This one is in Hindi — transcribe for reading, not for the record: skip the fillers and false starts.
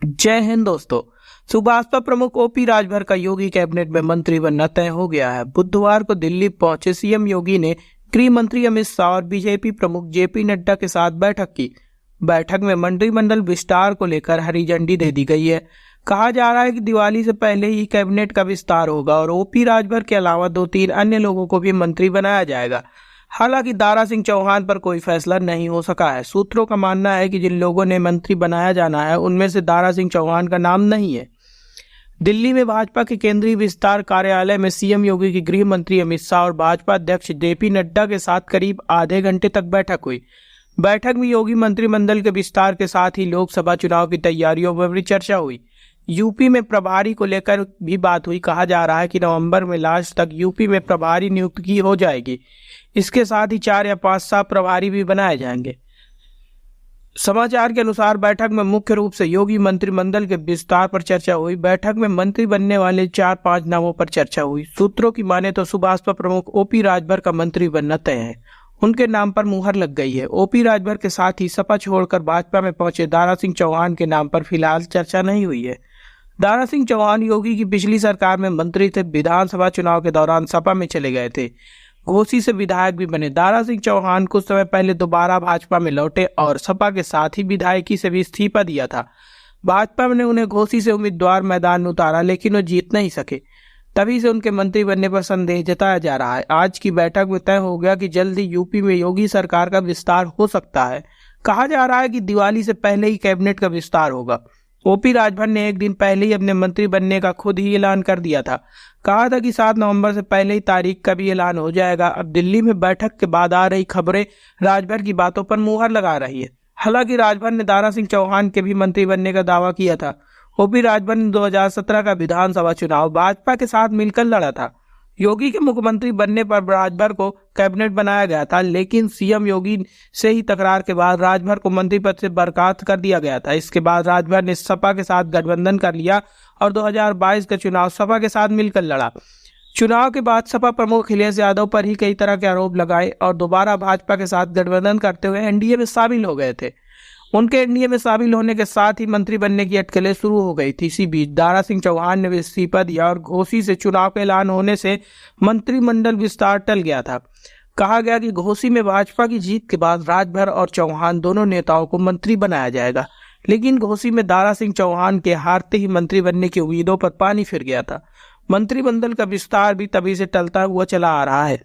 जय हिंद दोस्तों। सुभाषपा प्रमुख ओपी राजभर का योगी कैबिनेट में मंत्री बनना तय हो गया है। बुधवार को दिल्ली पहुंचे सीएम योगी ने गृह मंत्री अमित शाह और बीजेपी प्रमुख जेपी नड्डा के साथ बैठक की। बैठक में मंत्रिमंडल विस्तार को लेकर हरी झंडी दे दी गई है। कहा जा रहा है कि दिवाली से पहले ही कैबिनेट का विस्तार होगा और ओपी राजभर के अलावा 2-3 अन्य लोगों को भी मंत्री बनाया जाएगा। हालांकि दारा सिंह चौहान पर कोई फैसला नहीं हो सका है। सूत्रों का मानना है कि जिन लोगों ने मंत्री बनाया जाना है उनमें से दारा सिंह चौहान का नाम नहीं है। दिल्ली में भाजपा के केंद्रीय विस्तार कार्यालय में सीएम योगी की गृह मंत्री अमित शाह और भाजपा अध्यक्ष जेपी नड्डा के साथ करीब आधे घंटे तक बैठक हुई। बैठक में योगी मंत्रिमंडल के विस्तार के साथ ही लोकसभा चुनाव की तैयारियों पर भी चर्चा हुई। यूपी में प्रभारी को लेकर भी बात हुई। कहा जा रहा है कि नवंबर में लास्ट तक यूपी में प्रभारी नियुक्ति हो जाएगी। इसके साथ ही 4 या 5 सह प्रभारी भी बनाए जाएंगे। समाचार के अनुसार बैठक में मुख्य रूप से योगी मंत्रिमंडल के विस्तार पर चर्चा हुई। बैठक में मंत्री बनने वाले 4-5 नामों पर चर्चा हुई। सूत्रों की माने तो सुभाषपा प्रमुख ओपी राजभर का मंत्री बनना तय है। उनके नाम पर मुहर लग गई है। ओपी राजभर के साथ ही सपा छोड़कर भाजपा में पहुंचे दारा सिंह चौहान के नाम पर फिलहाल चर्चा नहीं हुई है। दारा सिंह चौहान योगी की पिछली सरकार में मंत्री थे। विधानसभा चुनाव के दौरान सपा में चले गए थे। घोसी से विधायक भी बने। दारा सिंह चौहान कुछ समय पहले दोबारा भाजपा में लौटे और सपा के साथ ही विधायकी से भी इस्तीफा दिया था। भाजपा ने उन्हें घोसी से उम्मीदवार मैदान में उतारा, लेकिन वो जीत नहीं सके। तभी से उनके मंत्री बनने पर संदेह जताया जा रहा है। आज की बैठक में तय हो गया कि जल्द ही यूपी में योगी सरकार का विस्तार हो सकता है। कहा जा रहा है कि दिवाली से पहले ही कैबिनेट का विस्तार होगा। ओपी राजभर ने एक दिन पहले ही अपने मंत्री बनने का खुद ही ऐलान कर दिया था। कहा था कि 7 नवंबर से पहले ही तारीख का भी ऐलान हो जाएगा। अब दिल्ली में बैठक के बाद आ रही खबरें राजभर की बातों पर मुहर लगा रही है। हालांकि राजभर ने दारा सिंह चौहान के भी मंत्री बनने का दावा किया था। ओपी राजभर ने 2017 का विधानसभा चुनाव भाजपा के साथ मिलकर लड़ा था। योगी के मुख्यमंत्री बनने पर राजभर को कैबिनेट बनाया गया था, लेकिन सीएम योगी से ही तकरार के बाद राजभर को मंत्री पद से बर्खास्त कर दिया गया था। इसके बाद राजभर ने सपा के साथ गठबंधन कर लिया और 2022 का चुनाव सपा के साथ मिलकर लड़ा। चुनाव के बाद सपा प्रमुख अखिलेश यादव पर ही कई तरह के आरोप लगाए और दोबारा भाजपा के साथ गठबंधन करते हुए एनडीए में शामिल हो गए थे। उनके एनडीए में शामिल होने के साथ ही मंत्री बनने की अटकलें शुरू हो गई थी। इसी बीच दारा सिंह चौहान ने इस्तीफा दिया और घोसी से चुनाव का ऐलान होने से मंत्रिमंडल विस्तार टल गया था। कहा गया कि घोसी में भाजपा की जीत के बाद राजभर और चौहान दोनों नेताओं को मंत्री बनाया जाएगा, लेकिन घोसी में दारा सिंह चौहान के हारते ही मंत्री बनने की उम्मीदों पर पानी फिर गया था। मंत्रिमंडल का विस्तार भी तभी से टलता हुआ चला आ रहा है।